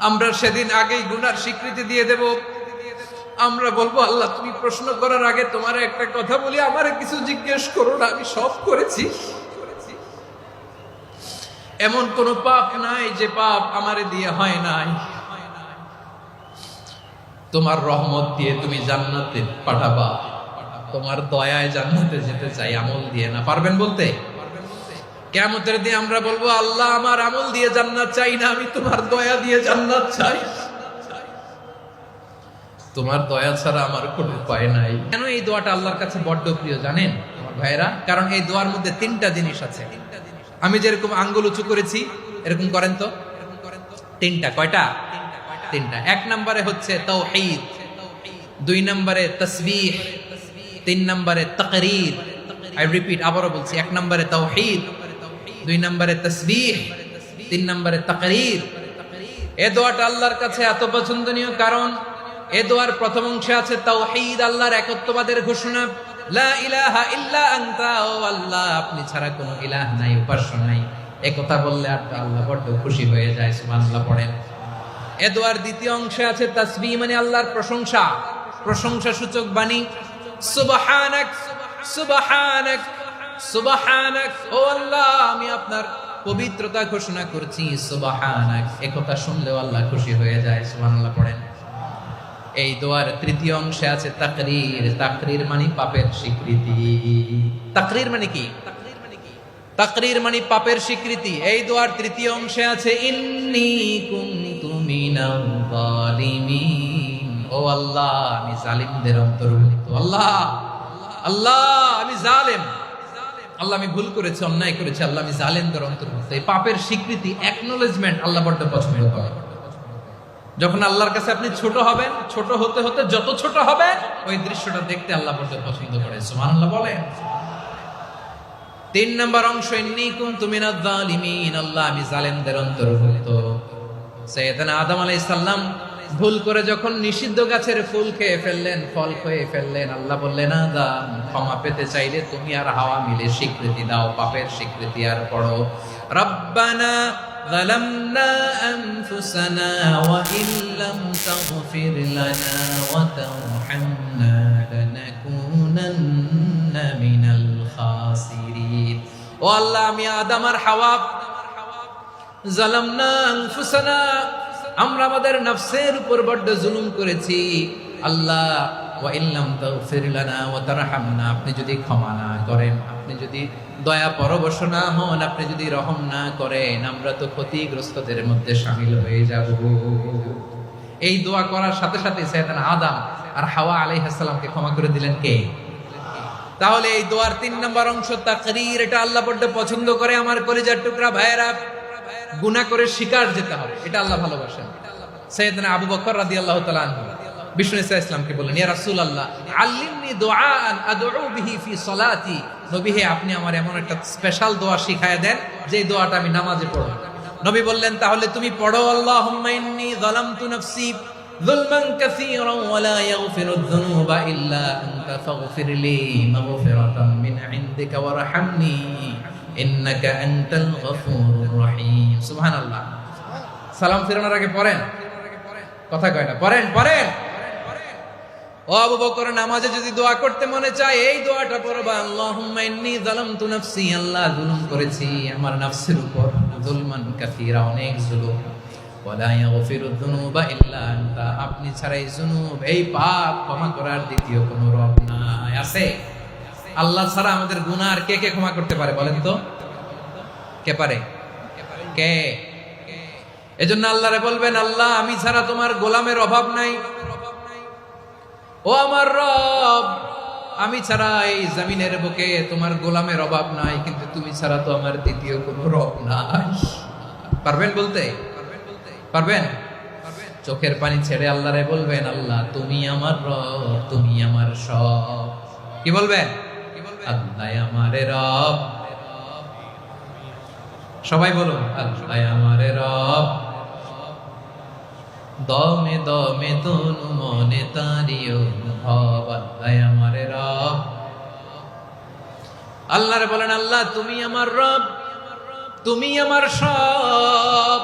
আমরা সেদিন আগেই গুনার স্বীকৃতি দিয়ে দেব। আমরা বলবো, আল্লাহ তুমি প্রশ্ন করার আগে তোমার একটা কথা বলি, আমারে কিছু জিজ্ঞেস করো না, আমি সব করেছি। এমন কোন পাপ নাই যে পাপ আমারে দিয়ে হয় নাই। তোমার রহমত দিয়ে তুমি জান্নাতে পাঠাবা, তোমার দয়ায় জান্নাতে যেতে চাই, আমল দিয়ে না। পারবেন বলতে? কিয়ামতের দিন আমরা বলবো, আল্লাহ আমার আমল দিয়ে জান্নাত চাই না, আমি তোমার দয়া দিয়ে জান্নাত চাই। তোমার দয়া ছাড়া আমার কোনো উপায় নাই। কেন এই দোয়াটা আল্লাহর কাছে বড্ড প্রিয় জানেন আমার ভাইরা? কারণ এই দোয়ার মধ্যে তিনটা জিনিস আছে। আমি যেরকম আঙ্গুল উঁচু করেছি, এরকম করেন তো। তিনটা। কয়টা? তিনটা। এক নম্বরে হচ্ছে তাওহীদ, দুই নম্বরে তাসবিহ, তিন নম্বরে তাকরীর। আই রিপিট, আবারও বলছি, এক নম্বরে তাওহীদ, দুই নম্বরে তাসবিহ, তিন নম্বরে তাকরীর। এই দোয়াটা আল্লাহর কাছে এত পছন্দনীয় কারণ এই দোয়ার প্রথম অংশে আছে তাওহীদ, আল্লাহর একত্ববাদের ঘোষণা। লা ইলাহা ইল্লা আনতা, ও আল্লাহ আপনি ছাড়া কোনো ইলাহ নাই, উপাস্য নাই। এই কথা বললে আল্লাহ বড্ড খুশি হয়ে যায়। সুবহানাল্লাহ পড়েন। এ দোয়ার দ্বিতীয় অংশে আছে তাসবিহ, মানে আল্লাহর প্রশংসা, প্রশংসা সূচক বাণী। সুবহানাক সুবহানাক সুবহানাক, ও আল্লাহ আমি আপনার পবিত্রতা ঘোষণা করছি। সুবহানাক, এই কথা শুনলেও আল্লাহ খুশি হয়ে যায়। সুবহানাল্লাহ পড়েন। এই দোয়ার তৃতীয় অংশে আছে তাকরীর, তাকরীর মানে পাপের স্বীকৃতি। তাকরীর মানে কি? তাকরীর মানে পাপের স্বীকৃতি। এই দোয়ার তৃতীয় অংশে আছে ইন্নী কুনতু মিনাল যালিমিন, ও আল্লাহ আমি জালিমদের অন্তর্ভুক্ত। আল্লাহ আল্লাহ আমি জালেম, আল্লাহ আমি ভুল করেছি, অন্যায় করেছি, আল্লাহ আমি জালেমদের অন্তর্ভুক্ত। এই পাপের স্বীকৃতি, অ্যাকনোলেজমেন্ট আল্লাহ বড্ড পছন্দ করে। যখন আল্লাহর কাছে আপনি ছোট হবেন, ছোট হতে হতে যত ছোট হবে, ওই দৃশ্যটা দেখতে আল্লাহ বড্ড পছন্দ করে। সুবহানাল্লাহ বলেন। তিন নম্বর অংশ ইন্নী কুনতু মিনাজ যালিমিন, আল্লাহ আমি জালেমদের অন্তর্ভুক্ত। সাইয়েদনা আদম আলাইহিস সালাম ভুল করে যখন নিষিদ্ধ গাছের ফুল খেয়ে ফেললেন, ফল খেয়ে ফেললেন, আল্লাহ বললেন আদম ক্ষমা পেতে চাইলে তুমি আর হাওয়া মিলে স্বীকৃতি দাও, পাপের স্বীকৃতি আর পড়ো, রব্বানা যালামনা আনফুসানা ওয়া ইল্লাম তাগফির লানা ওয়া তারহামনা লানাকুনান্না মিনাল খাসিরিন। ও আল্লাহ আমি আদম আর হাওয়া যালামনা আনফুসানা, আমরা আমাদের নফসের উপর বড্ড জুলুম করেছি। আল্লাহ ওয়া ইল্লাম তাগফির লানা ওয়া তারহামনা, আপনি যদি ক্ষমা না করেন, আপনি যদি দয়া পরবশ না হন, আপনি যদি রহম না করেন, আমরা তো ক্ষতিগ্রস্তদের মধ্যে শামিল হয়ে যাব। এই দোয়া করার সাথে সাথে সাইয়েদনা আদম আর হাওয়া আলাইহিস সালামকে ক্ষমা করে দিলেন কে? তাহলে এই দোয়ার তিন নম্বর অংশ তাকরীর, এটা আল্লাহ বড্ড পছন্দ করে। আমার কলিজার টুকরা ভাইয়েরা, গুনাহ করে শিকার যেতে হবে, এটা আল্লাহ ভালোবাসেন। সাইয়েদনা আবু বকর রাদিয়াল্লাহু তাআলা আনহু বিষ্ণু ইসলামকে বললেন, ইয়া রাসূলুল্লাহ আল্লিমনি দুআআন আদউ বিহি ফি সলাতি, নবী হে আপনি আমার এমন একটা স্পেশাল দোয়া শিখায়া দেন যে দোয়াটা আমি নামাজে পড়ব। নবী বললেন, তাহলে তুমি পড়ো, আল্লাহুম্মা ইন্নী যালামতু নাফসি যুলমান কাসীরান ওয়া লা ইয়াগফিরুয যুনুবা ইল্লা আনতা ফাগফিরলি মাগফিরাতাম মিন ইনদিকা ওয়ারহামনি ইন্নাকা আনতাল গফুরুর রহিম। সুবহানাল্লাহ। সালাম ফিরানোর আগে পড়েন, কথা কয় না, পড়েন পড়েন। ও আবু বকর, নামাজে যদি দোয়া করতে মনে চায় এই দোয়াটা পড়বা, আল্লাহুম্মা ইন্নী যালামতু নাফসি, আল্লাহ জুলুম করেছি আমার নফসের উপর, যুলমান কাসীরা, অনেক জুলুম, ওয়া লা ইয়াগফিরুয যুনুবা ইল্লা আনতা, আপনি ছাড়া এই জুনুব, এই পাপ ক্ষমা করার দ্বিতীয় কোনো রব নাই। আছে? আল্লাহ ছাড়া আমাদের গুনাহ আর কে কে ক্ষমা করতে পারে বলেন তো? কে পারে? কে? এজন্য আল্লাহরে বলবেন, আল্লাহ আমি ছাড়া তোমার গোলামের অভাব নাই, ও আমার রব আমি ছাড়া এই জমিনের বুকে তোমার গোলামের অভাব নাই, কিন্তু তুমি ছাড়া তো আমার দ্বিতীয় কোনো রব নাই। পারবেন বলতে? পারবেন? চোখের পানি ছেড়ে আল্লাহরে বলবেন, আল্লাহ তুমি আমার রব, তুমি আমার সব। কি বলবেন? আল্লাহ আমারে রব। সবাই বলুন, আল্লাহ আমারে রব, দমে দমে তনু মনে তারি অনুভব, আল্লাহ আমারে রব। আল্লাহরে বলেন, আল্লাহ তুমি আমার রব, তুমি আমার সব,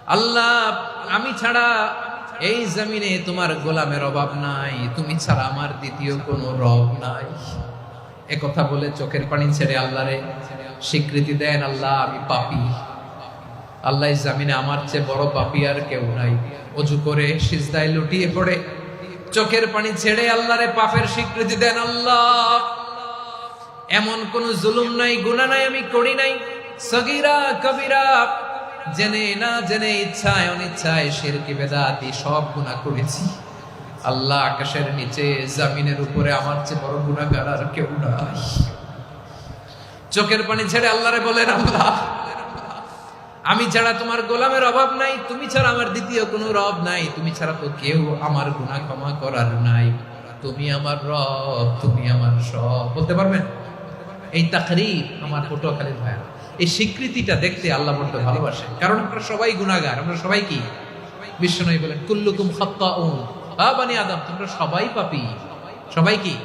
আল্লাহ আমি ছাড়া এই জমিনে তোমার গোলামের অভাব নাই, তুমি ছাড়া আমার দ্বিতীয় কোনো রব নাই। এ কথা বলে চোখের পানি ছেড়ে আল্লাহরে স্বীকৃতি দেন, আল্লাহ আমি পাপী, আল্লাহ এই জমিনে আমার চেয়ে বড় পাপী আর কেউ নাই। অজু করে সিজদায় লুটিয়ে পড়ে চোখের পানি ছেড়ে আল্লাহরে পাপের স্বীকৃতি দেন, আল্লাহ এমন কোন জুলুম নাই, গুনাহ নাই আমি করি নাই, সগীরা কবিরা জেনে না জেনে, ইচ্ছায় অনিচ্ছায়, শিরকি বেদাতি সব গুনাহ করেছি। আল্লাহ আকাশের নিচে জমিনের উপরে আমার চেয়ে বড় গুনাহগার আর কেউ নাই। চোখের পানি ছেড়ে আল্লাহরে বলেন, আল্লাহ আমি ছাড়া তোমার গোলামের অভাব নাই, তুমি ছাড়া আমার দ্বিতীয় কোনো রব নাই, তুমি ছাড়া তো কেউ আমার গুনাহ ক্ষমা করার নাই, তুমি আমার রব, তুমি আমার সব। বলতে পারবেন? এই তাকরীর আমার পটুয়াখালীর ভাইরা, এই স্বীকৃতিটা দেখতে আল্লাহ বড় ভালোবাসেন, কারণ আমরা সবাই গুনাহগার। আমরা সবাই কি? বিশ্বনবী বলেন কুল্লুকুম খাত্তাউন, আ বনি আদম তোমরা সবাই পাপী। সবাই কি?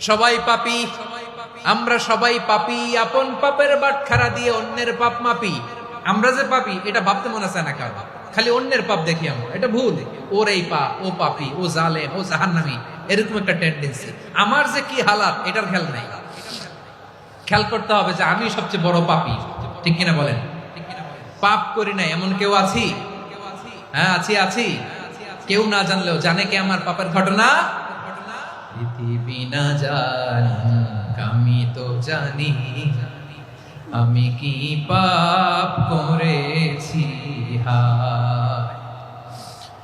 সবাই পাপী। আমরা সবাই পাপী, আপন পাপের বাটখারা দিয়ে অন্যের পাপ মাপি। আমরা যে পাপী এটা ভাবতে মনে আছে না কারণ, খালি অন্যের পাপ দেখি আমরা, এটা ভুল। ওর এই পাপ, ও পাপী, ও জালেম, ও জাহান্নামী, এরকম একটা টেন্ডেন্সি। আমার যে কি হালাত এটার খেয়াল নাই। খেয়াল করতে হবে যে আমি সবচেয়ে বড় পাপী, ঠিক কিনা বলেন? পাপ করি নাই এমন কেউ আছি? হ্যাঁ আছি, আছি। কেউ না জানলেও জানে কে আমার পাপের ঘটনা? পৃথিবী না জানুক আমি তো জানি, আমি কি পাপ করেছি। হায়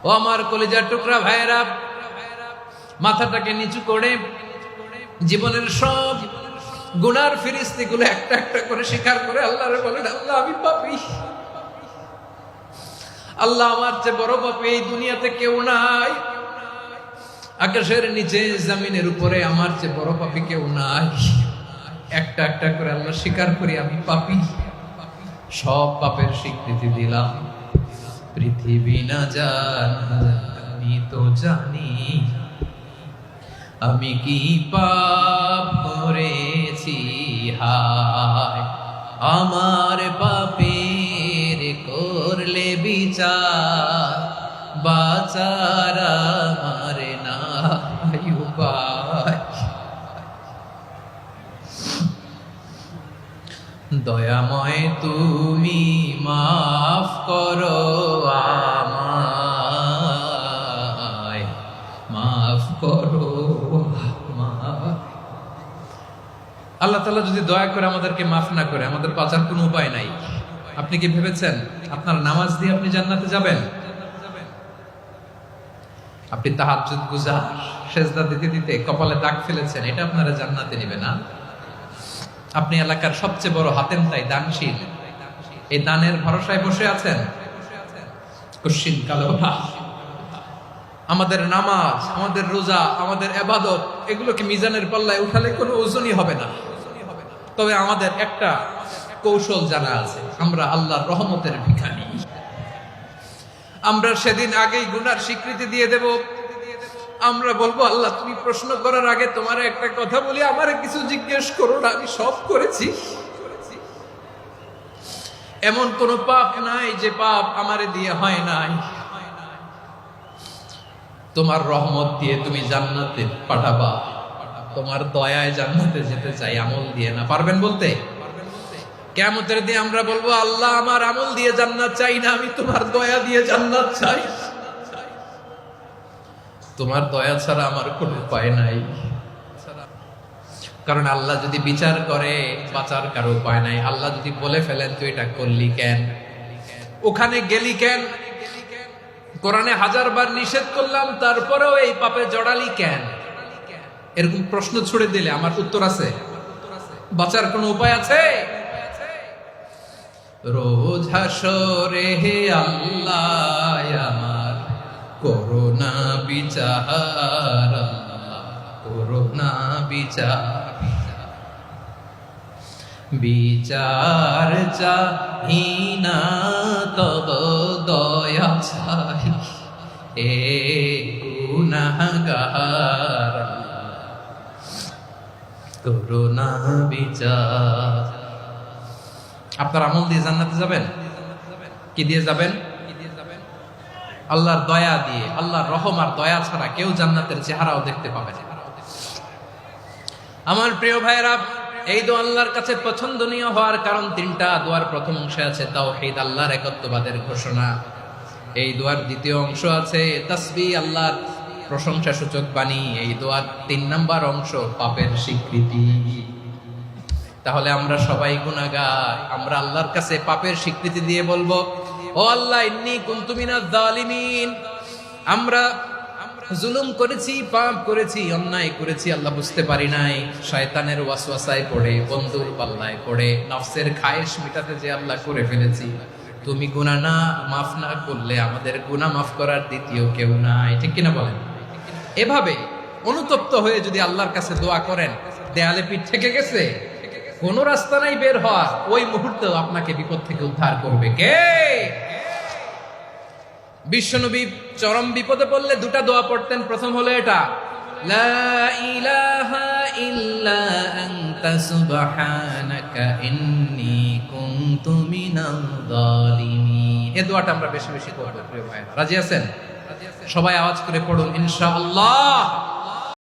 ও আমার কলিজার টুকরা ভাইরা, মাথাটাকে নিচু করে জীবনের সব গুনার ফিরিস্তিগুলো একটা একটা করে স্বীকার করে আল্লাহরে বলেন, আল্লাহ আমি পাপী, আল্লাহ আমার চেয়ে বড় পাপী এই দুনিয়াতে কেউ নাই, আকাশের নিচে জমিনের উপরে আমার চেয়ে বড় পাপী কেউ নাই। একটা একটা করে আল্লাহ স্বীকার করি আমি পাপী, সব পাপের স্বীকৃতি দিলাম। পৃথিবী না জানে আমি তো জানি, আমি কি পাপ করেছি। হায় আমার পাপের করলে বিচার, বাঁচার আমার নাই উপায়। দয়াময় তুমি মাফ করো আমায়, মাফ করো আমায়। আল্লাহ তাআলা যদি দয়া করে আমাদেরকে মাফ না করে, আমাদের বাঁচার কোনো উপায় নাই। আপনি কি ভেবেছেন আপনার নামাজ দিয়ে আপনি জান্নাতে যাবেন? আপনি তাহাজ্জুদ গুজার, সেজদা দিতে দিতে কপালে দাগ ফেলেছেন, এটা আপনারা জান্নাতে নেবে না। আপনি এলাকার সবচেয়ে বড় হাতেমতাই, দানশীল, এই দানের ভরসায় বসে আছেন, কশিন কালো। আমাদের নামাজ, আমাদের রোজা, আমাদের ইবাদত, এগুলোকে মিজানের পাল্লায় উঠালে কোনো ওজনই হবে না। তবে আমাদের একটা কৌশল জানা আছে, আমরা আল্লাহর রহমতের ভিখারি। আমরা সেদিন আগেই গুনার স্বীকৃতি দিয়ে দেব। আমরা বলবো, আল্লাহ তুমি প্রশ্ন করার আগে তোমার একটা কথা বলি, আমারে কিছু জিজ্ঞেস করো না, আমি সব করেছি। এমন কোন পাপ নাই যে পাপ আমারে দিয়ে হয় নাই। তোমার রহমত দিয়ে তুমি জান্নাতে পাঠাবা, তোমার দয়ায় জান্নাতে যেতে চাই, আমল দিয়ে না। পারবেন বলতে? কিয়ামতের দিন আমরা বলবো, আল্লাহ আমার আমল দিয়ে জান্নাত চাই না, আমি তোমার দয়া দিয়ে জান্নাত চাই। তোমার দয়া ছাড়া আমার কোনো উপায় নাই। কারণ আল্লাহ যদি বিচার করে, বাঁচার কারো উপায় নাই। আল্লাহ যদি বলে ফেলেন তুই এটা করলি কেন, ওখানে গেলি কেন, কোরআনে 1000 বার নিষেধ করলাম তারপরেও এই পাপে জড়ালি কেন, এরকম প্রশ্ন ছুড়ে দিলে আমার উত্তর আছে? বাঁচার কোনো উপায় আছে? রোজ হাসরে হে আল্লাহ আমার করোনা বিচার, করোনা বিচার, বিচার চাহি না তব দয়া চাই, এ গুনাহগার করোনা বিচার। আপনার আমল দিয়ে জান্নাতে যাবেন? কি দিয়ে যাবেন? আল্লাহর দয়া দিয়ে। আল্লাহর রহম আর দয়া ছাড়া কেউ জান্নাতের চেহারাও দেখতে পাবে না। আমার প্রিয় ভাইরা, এই দোয়া আল্লাহর কাছে পছন্দনীয় হওয়ার কারণ তিনটা। দোয়ার প্রথম অংশে আছে তাওহীদ, আল্লাহর একত্ববাদের ঘোষণা। এই দোয়ার দ্বিতীয় অংশ আছে তাসবিহ, আল্লাহর প্রশংসা সূচক বাণী। এই দোয়ার 3 নাম্বার অংশ পাপের স্বীকৃতি। তাহলে আমরা সবাই গুনাহগার, আমরা আল্লাহর কাছে পাপের স্বীকৃতি দিয়ে বলবো, ও আল্লাহ, ইন্নী কুনতু মিনাজ জালিমিন, আমরা জুলুম করেছি, পাপ করেছি, অন্যায় করেছি, আল্লাহ বুঝতে পারি নাই, শয়তানের ওয়াসওয়াসায় পড়ে, বন্ধুর পাল্লায় পড়ে, নফসের খায়েশ মিটাতে যে আল্লাহ করে ফেলেছি। তুমি গুনাহ না মাফ না করলে আমাদের গুনাহ মাফ করার দ্বিতীয় কেউ নাই। ঠিক কিনা বলেন? এভাবে অনুতপ্ত হয়ে যদি আল্লাহর কাছে দোয়া করেন, দেয়ালে পিঠ থেকে গেছে, কোন রাস্তা নাই বের হওয়ার, ওই মুহূর্তেও আপনাকে বিপদ থেকে উদ্ধার করবে কে? বিশ্বনবী চরম বিপদে পড়লে দুটা দোয়া পড়তেন। প্রথম হলো এটা, লা ইলাহা ইল্লা আনতা সুবহানাকা ইন্নী কুনতু মিনাল জালিমিন। এই দোয়াটা আমরা বেশি বেশি করব প্রিয় ভাইরা। রাজি আছেন? সবাই আওয়াজ করে পড়ুন ইনশাআল্লাহ।